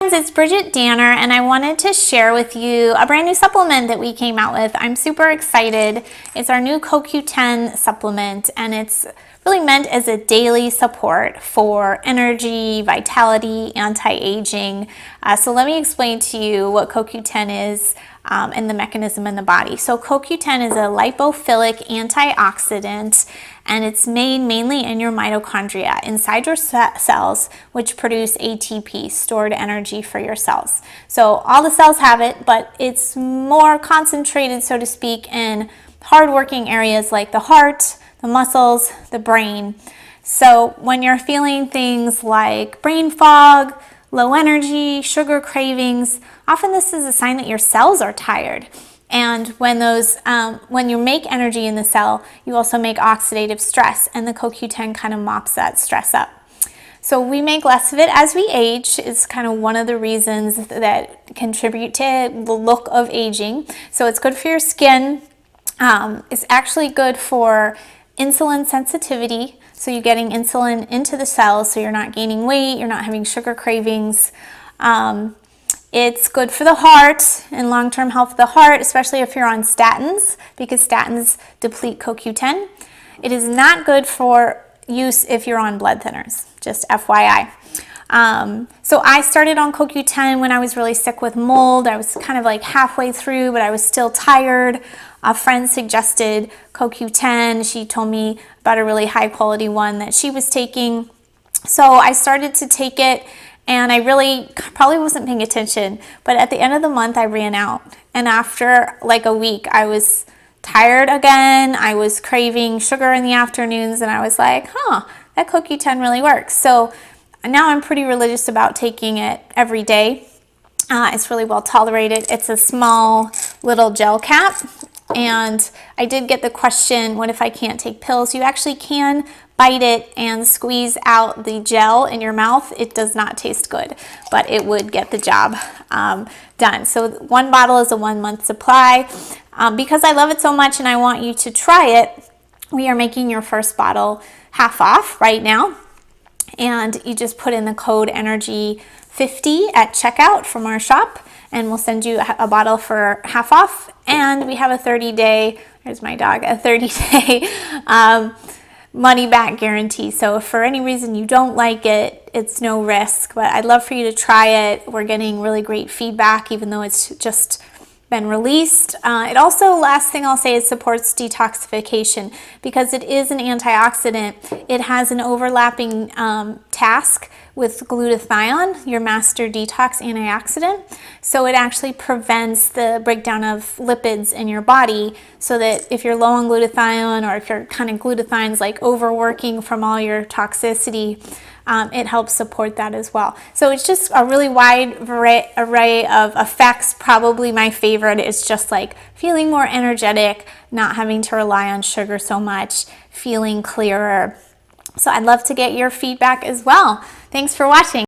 It's Bridgit Danner, and I wanted to share with you a brand new supplement that we came out with. I'm super excited. It's our new CoQ10 supplement, and it's really meant as a daily support for energy, vitality, anti-aging. So let me explain to you what CoQ10 is and the mechanism in the body. So CoQ10 is a lipophilic antioxidant, and it's made mainly in your mitochondria, inside your cells, which produce ATP, stored energy for your cells. So all the cells have it, but it's more concentrated, so to speak, in hard-working areas like the heart, the muscles, the brain. So when you're feeling things like brain fog, low energy, sugar cravings, often this is a sign that your cells are tired. And when you make energy in the cell, you also make oxidative stress, and the CoQ10 kind of mops that stress up. So we make less of it as we age. It's kind of one of the reasons that contribute to the look of aging. So it's good for your skin. It's actually good for insulin sensitivity. So you're getting insulin into the cells, so you're not gaining weight, you're not having sugar cravings. It's good for the heart and long-term health of the heart, especially if you're on statins, because statins deplete CoQ10. It is not good for use if you're on blood thinners, just FYI. So I started on CoQ10 when I was really sick with mold. I was kind of like halfway through, but I was still tired. A friend suggested CoQ10. She told me about a really high quality one that she was taking. So I started to take it, and I really probably wasn't paying attention, but at the end of the month I ran out. And after like a week, I was tired again. I was craving sugar in the afternoons, and I was like, that CoQ10 really works. So now I'm pretty religious about taking it every day. It's really well tolerated. It's a small little gel cap. And I did get the question, what if I can't take pills? You actually can bite it and squeeze out the gel in your mouth. It does not taste good, but it would get the job done. So one bottle is a 1 month supply. Because I love it so much and I want you to try it, we are making your first bottle half off right now. And you just put in the code ENERGY50 at checkout from our shop, and we'll send you a bottle for half off. And we have a 30-day, there's my dog, a 30-day money back guarantee. So if for any reason you don't like it, it's no risk, but I'd love for you to try it. We're getting really great feedback, even though it's just been released. It also, last thing I'll say, is supports detoxification because it is an antioxidant. It has an overlapping task with glutathione, your master detox antioxidant. So it actually prevents the breakdown of lipids in your body, so that if you're low on glutathione, or if your kind of glutathione's like overworking from all your toxicity, it helps support that as well. So it's just a really wide array of effects. Probably my favorite is just like feeling more energetic, not having to rely on sugar so much, feeling clearer. So I'd love to get your feedback as well. Thanks for watching.